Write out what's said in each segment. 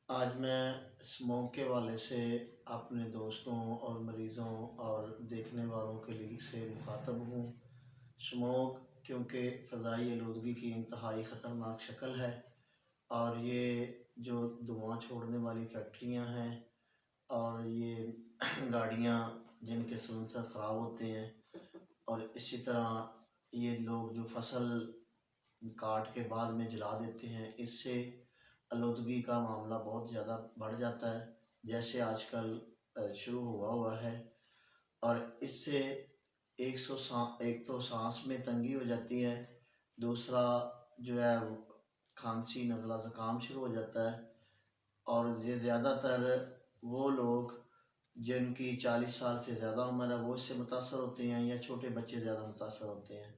आज मैं स्मोक के हवाले से अपने दोस्तों और मरीज़ों और देखने वालों के लिए से मुखातब हूँ। स्मोक क्योंकि फ़ज़ाई आलूदगी की इंतहाई ख़तरनाक शक्ल है और ये जो धुआँ छोड़ने वाली फैक्ट्रियाँ हैं और ये गाड़ियाँ जिनके सिलेंसर ख़राब होते हैं और इसी तरह ये लोग जो फसल काट के बाद में जला देते हैं, इससे आलूदगी का मामला बहुत ज़्यादा बढ़ जाता है, जैसे आजकल शुरू हुआ है। और इससे एक तो सांस में तंगी हो जाती है, दूसरा जो है वो खांसी नज़ला ज़ुकाम शुरू हो जाता है। और ये ज़्यादातर वो लोग जिनकी 40 साल से ज़्यादा उम्र है वो इससे मुतासर होते हैं, या छोटे बच्चे ज़्यादा मुतासर होते हैं।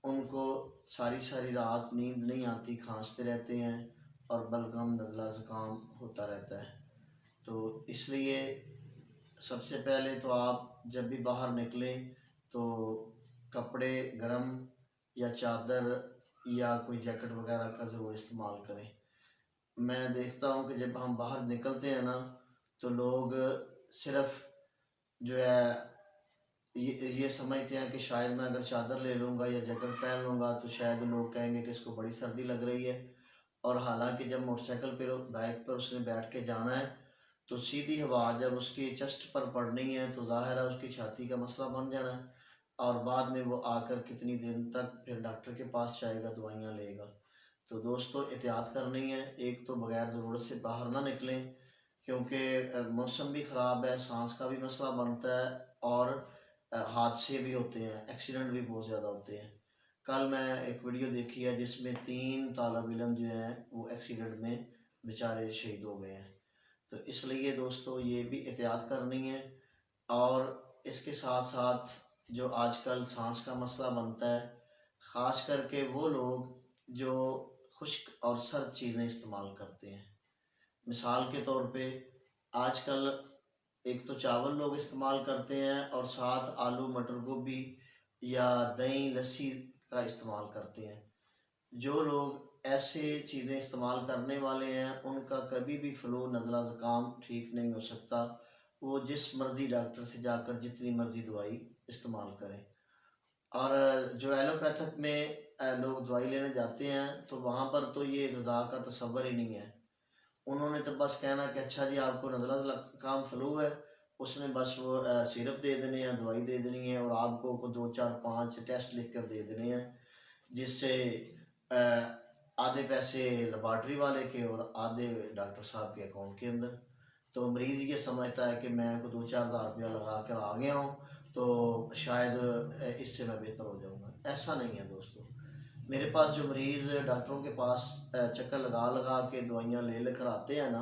उनको सारी सारी रात नींद नहीं आती, खांसते रहते हैं और बलगम नज़ला ज़ुकाम होता रहता है। तो इसलिए सबसे पहले तो आप जब भी बाहर निकलें तो कपड़े गर्म या चादर या कोई जैकेट वगैरह का ज़रूर इस्तेमाल करें। मैं देखता हूँ कि जब हम बाहर निकलते हैं ना, तो लोग सिर्फ़ जो है ये समझते हैं कि शायद मैं अगर चादर ले लूँगा या जैकेट पहन लूँगा तो शायद लोग कहेंगे कि इसको बड़ी सर्दी लग रही है। और हालांकि जब मोटरसाइकिल पर बाइक पर उसने बैठ के जाना है तो सीधी हवा जब उसकी चेस्ट पर पड़नी है तो ज़ाहिर है उसकी छाती का मसला बन जाना है, और बाद में वो आकर कितनी दिन तक फिर डॉक्टर के पास जाएगा, दवाइयाँ लेगा। तो दोस्तों एहतियात करनी है, एक तो बग़ैर ज़रूरत से बाहर ना निकलें क्योंकि मौसम भी ख़राब है, सांस का भी मसला बनता है और हादसे भी होते हैं, एक्सीडेंट भी बहुत ज़्यादा होते हैं। कल मैं एक वीडियो देखी है जिसमें 3 तालिब इल्म जो हैं वो एक्सीडेंट में बेचारे शहीद हो गए हैं। तो इसलिए दोस्तों ये भी एहतियात करनी है। और इसके साथ साथ जो आजकल सांस का मसला बनता है, ख़ास करके वो लोग जो खुश्क और सर्द चीज़ें इस्तेमाल करते हैं। मिसाल के तौर पे आजकल एक तो चावल लोग इस्तेमाल करते हैं और साथ आलू मटर गोभी या दही लस्सी का इस्तेमाल करते हैं। जो लोग ऐसे चीज़ें इस्तेमाल करने वाले हैं उनका कभी भी फ्लू नज़ला ज़ुकाम ठीक नहीं हो सकता। वो जिस मर्ज़ी डॉक्टर से जाकर जितनी मर्ज़ी दवाई इस्तेमाल करें। और जो एलोपैथिक में लोग दवाई लेने जाते हैं तो वहाँ पर तो ये ग़िज़ा का तसव्वुर ही नहीं है। उन्होंने तो बस कहना कि अच्छा जी आपको नज़ला ज़ुकाम फ्लू है, उसमें बस वो सिरप दे देने हैं, दवाई दे देनी है और आपको को 2 4 5 टेस्ट लिख कर दे देने हैं, जिससे आधे पैसे लेबॉर्ट्री वाले के और आधे डॉक्टर साहब के अकाउंट के अंदर। तो मरीज़ ये समझता है कि मैं को 2 4 हज़ार रुपया लगा कर आ गया हूँ तो शायद इससे मैं बेहतर हो जाऊँगा। ऐसा नहीं है दोस्तों। मेरे पास जो मरीज़ डॉक्टरों के पास चक्कर लगा लगा के दवाइयाँ ले लेकर आते हैं ना,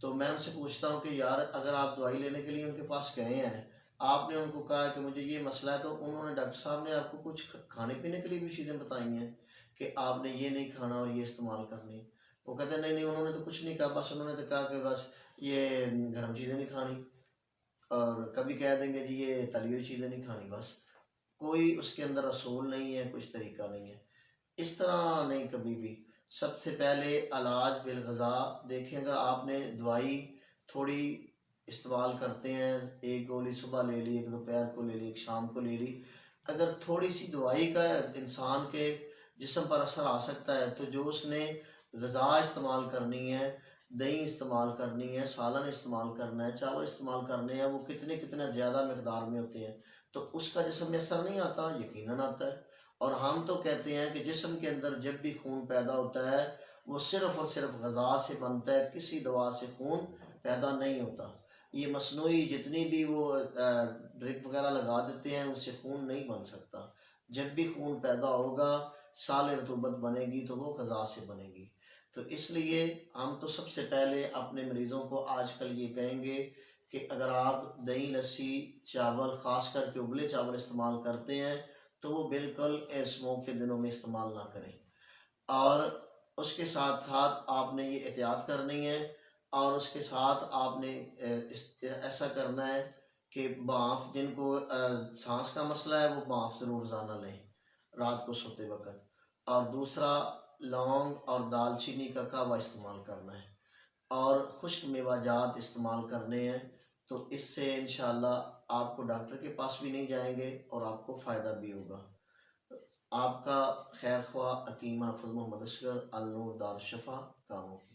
तो मैं उनसे पूछता हूँ कि यार अगर आप दवाई लेने के लिए उनके पास गए हैं, आपने उनको कहा कि मुझे ये मसला है, तो उन्होंने डॉक्टर साहब ने आपको कुछ खाने पीने के लिए भी चीज़ें बताई हैं कि आपने ये नहीं खाना और ये इस्तेमाल करनी। वो कहते हैं नहीं नहीं, उन्होंने तो कुछ नहीं कहा, बस उन्होंने तो कहा कि बस ये गर्म चीज़ें नहीं खानी, और कभी कह देंगे जी ये तली हुई चीज़ें नहीं खानी। बस कोई उसके अंदर असूल नहीं है, कुछ तरीका नहीं है। इस तरह नहीं कभी भी। सबसे पहले इलाज बिलग़िज़ा देखें, अगर आपने दवाई थोड़ी इस्तेमाल करते हैं, एक गोली सुबह ले ली, एक दोपहर को ले ली, एक शाम को ले ली, अगर थोड़ी सी दवाई का इंसान के जिस्म पर असर आ सकता है तो जो उसने ग़िज़ा इस्तेमाल करनी है, दही इस्तेमाल करनी है, सालन इस्तेमाल करना है, चावल इस्तेमाल करने हैं, वो कितने कितने ज़्यादा मकदार में होते हैं, तो उसका जिस्म में असर नहीं आता, यकीनन आता है। और हम तो कहते हैं कि जिस्म के अंदर जब भी खून पैदा होता है वो सिर्फ़ और सिर्फ ग़िज़ा से बनता है, किसी दवा से खून पैदा नहीं होता। ये मसनूई जितनी भी वो ड्रिप वगैरह लगा देते हैं उससे खून नहीं बन सकता। जब भी खून पैदा होगा, साल रतूबत बनेगी तो वो ग़िज़ा से बनेगी। तो इसलिए हम तो सबसे पहले अपने मरीज़ों को आजकल ये कहेंगे कि अगर आप दही लस्सी चावल ख़ास करके उबले चावल इस्तेमाल करते हैं तो वो बिल्कुल स्मोक के दिनों में इस्तेमाल ना करें। और उसके साथ साथ आपने ये एहतियात करनी है, और उसके साथ आपने ऐसा करना है कि भाफ़ जिनको सांस का मसला है वो भाफ़ ज़रूर रोज़ाना लें रात को सोते वक़्त। और दूसरा लौंग और दालचीनी का कहवा इस्तेमाल करना है। और खुश्क मेवाजात इस्तेमाल करने हैं, तो इससे इंशाअल्लाह आपको डॉक्टर के पास भी नहीं जाएंगे और आपको फ़ायदा भी होगा। तो आपका खैर ख्वाह हकीम हाफ़िज़ मोहम्मद असगर, अल नूर दारुश शफ़ा, कामों की।